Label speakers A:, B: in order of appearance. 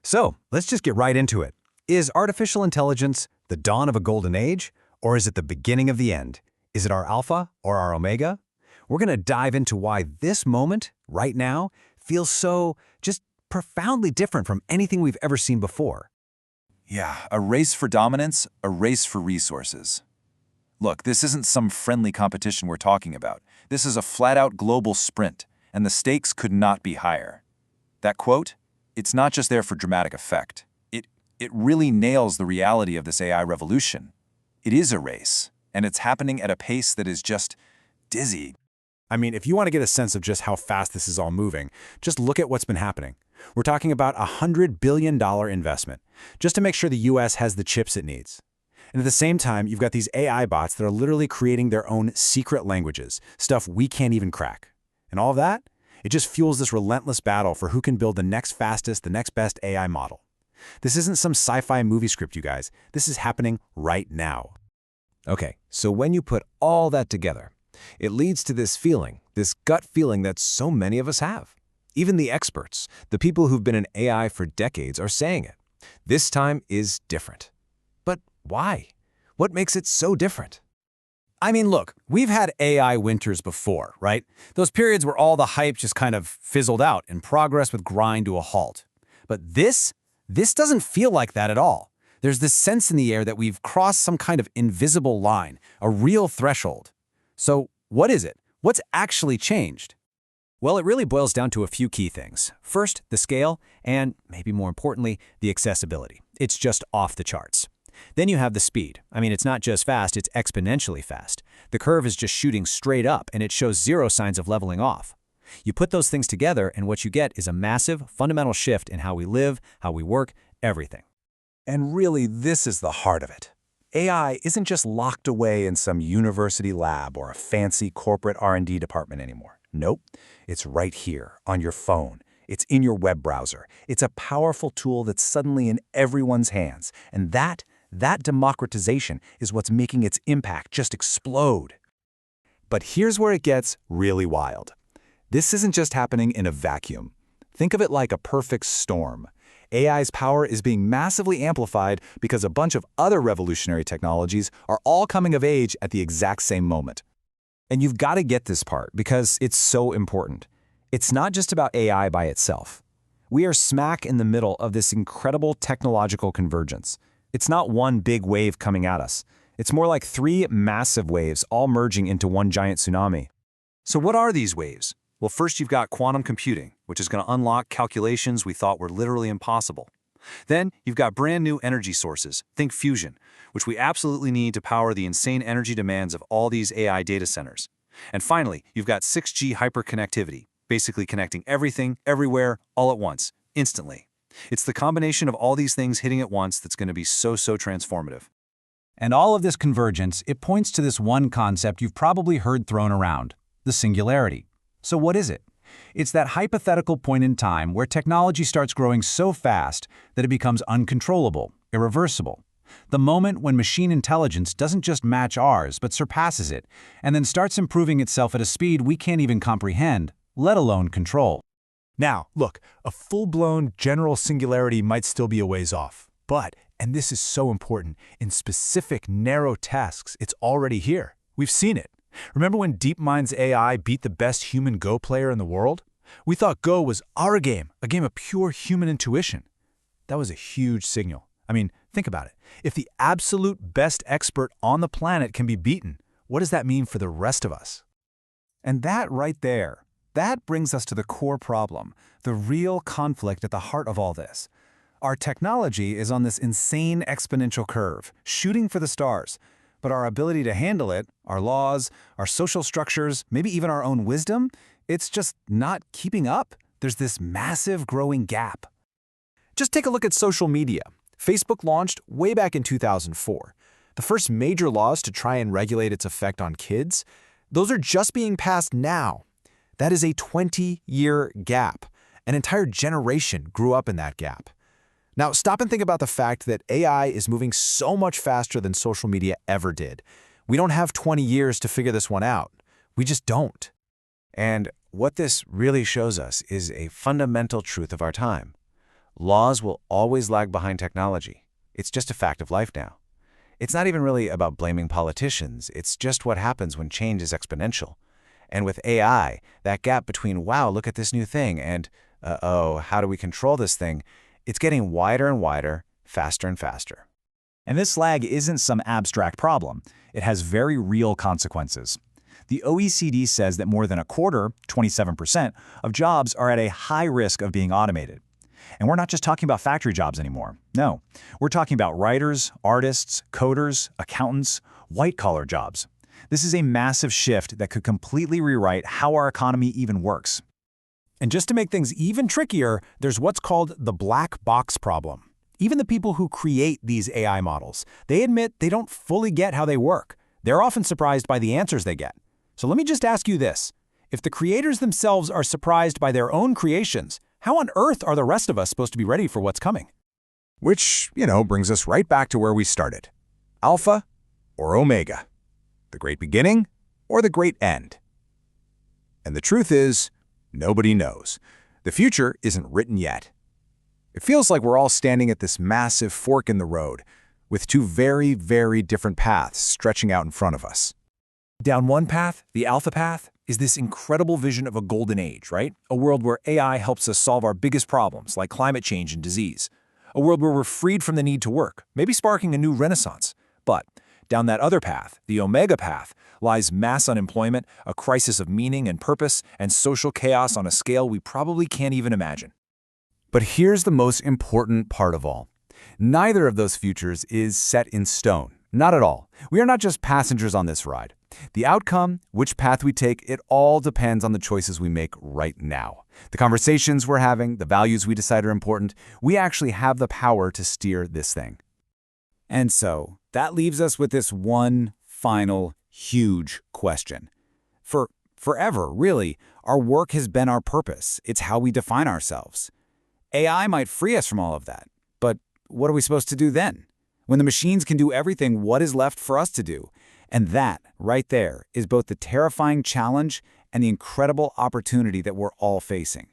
A: So, let's just get right into it. Is artificial intelligence the dawn of a golden age, or is it the beginning of the end? Is it our alpha or our omega? We're going to dive into why this moment, right now, feels so just profoundly different from anything we've ever seen before.
B: Yeah, a race for dominance, a race for resources. Look, this isn't some friendly competition we're talking about. This is a flat-out global sprint, and the stakes could not be higher. That quote, it's not just there for dramatic effect. It really nails the reality of this AI revolution. It is a race, and it's happening at a pace that is just dizzy.
A: I mean, if you want to get a sense of just how fast this is all moving, just look at what's been happening. We're talking about a $100 billion investment, just to make sure the US has the chips it needs. And at the same time, you've got these AI bots that are literally creating their own secret languages, stuff we can't even crack. And all of that, it just fuels this relentless battle for who can build the next fastest, the next best AI model. This isn't some sci-fi movie script, you guys. This is happening right now.
C: Okay, so when you put all that together, it leads to this feeling, this gut feeling that so many of us have. Even the experts, the people who've been in AI for decades, are saying it. This time is different. But why? What makes it so different?
A: I mean, look, we've had AI winters before, right? Those periods where all the hype just kind of fizzled out and progress would grind to a halt. But this doesn't feel like that at all. There's this sense in the air that we've crossed some kind of invisible line, a real threshold. So what is it? What's actually changed? Well, it really boils down to a few key things. First, the scale, and maybe more importantly, the accessibility. It's just off the charts. Then you have the speed. I mean, it's not just fast, it's exponentially fast. The curve is just shooting straight up, and it shows zero signs of leveling off. You put those things together, and what you get is a massive, fundamental shift in how we live, how we work, everything.
D: And really, this is the heart of it. AI isn't just locked away in some university lab or a fancy corporate R&D department anymore. Nope, it's right here, on your phone. It's in your web browser. It's a powerful tool that's suddenly in everyone's hands. And that democratization is what's making its impact just explode.
E: But here's where it gets really wild. This isn't just happening in a vacuum. Think of it like a perfect storm. AI's power is being massively amplified because a bunch of other revolutionary technologies are all coming of age at the exact same moment.
C: And you've got to get this part because it's so important. It's not just about AI by itself. We are smack in the middle of this incredible technological convergence. It's not one big wave coming at us. It's more like three massive waves all merging into one giant tsunami.
A: So what are these waves? Well, first you've got quantum computing, which is going to unlock calculations we thought were literally impossible. Then you've got brand new energy sources, think fusion, which we absolutely need to power the insane energy demands of all these AI data centers. And finally, you've got 6G hyperconnectivity, basically connecting everything, everywhere, all at once, instantly. It's the combination of all these things hitting at once that's going to be so transformative. And all of this convergence, it points to this one concept you've probably heard thrown around, the singularity. So what is it? It's that hypothetical point in time where technology starts growing so fast that it becomes uncontrollable, irreversible. The moment when machine intelligence doesn't just match ours, but surpasses it, and then starts improving itself at a speed we can't even comprehend, let alone control.
E: Now, look, a full-blown general singularity might still be a ways off. But, and this is so important, in specific narrow tasks, it's already here. We've seen it. Remember when DeepMind's AI beat the best human Go player in the world? We thought Go was our game, a game of pure human intuition. That was a huge signal. I mean, think about it. If the absolute best expert on the planet can be beaten, what does that mean for the rest of us?
A: And that right there, that brings us to the core problem, the real conflict at the heart of all this. Our technology is on this insane exponential curve, shooting for the stars. But our ability to handle it, our laws, our social structures, maybe even our own wisdom, it's just not keeping up. There's this massive growing gap. Just take a look at social media. Facebook launched way back in 2004. The first major laws to try and regulate its effect on kids, those are just being passed now. That is a 20-year gap. An entire generation grew up in that gap. Now, stop and think about the fact that AI is moving so much faster than social media ever did. We don't have 20 years to figure this one out. We just don't.
C: And what this really shows us is a fundamental truth of our time. Laws will always lag behind technology. It's just a fact of life now. It's not even really about blaming politicians. It's just what happens when change is exponential. And with AI, that gap between, wow, look at this new thing, and, uh-oh, how do we control this thing, it's getting wider and wider, faster and faster.
F: And this lag isn't some abstract problem. It has very real consequences. The OECD says that more than a quarter, 27%, of jobs are at a high risk of being automated. And we're not just talking about factory jobs anymore. No, we're talking about writers, artists, coders, accountants, white-collar jobs. This is a massive shift that could completely rewrite how our economy even works.
E: And just to make things even trickier, there's what's called the black box problem. Even the people who create these AI models, they admit they don't fully get how they work. They're often surprised by the answers they get. So let me just ask you this. If the creators themselves are surprised by their own creations, how on earth are the rest of us supposed to be ready for what's coming?
D: Which, brings us right back to where we started. Alpha or Omega? The great beginning or the great end? And the truth is, nobody knows. The future isn't written yet. It feels like we're all standing at this massive fork in the road, with two very, very different paths stretching out in front of us.
E: Down one path, the alpha path, is this incredible vision of a golden age, right? A world where AI helps us solve our biggest problems, like climate change and disease. A world where we're freed from the need to work, maybe sparking a new renaissance. But down that other path, the omega path, lies mass unemployment, a crisis of meaning and purpose, and social chaos on a scale we probably can't even imagine.
D: But here's the most important part of all. Neither of those futures is set in stone. Not at all. We are not just passengers on this ride. The outcome, which path we take, it all depends on the choices we make right now. The conversations we're having, the values we decide are important, we actually have the power to steer this thing.
C: And so, that leaves us with this one final, huge question. For forever, really, our work has been our purpose. It's how we define ourselves. AI might free us from all of that, but what are we supposed to do then? When the machines can do everything, what is left for us to do? And that, right there, is both the terrifying challenge and the incredible opportunity that we're all facing.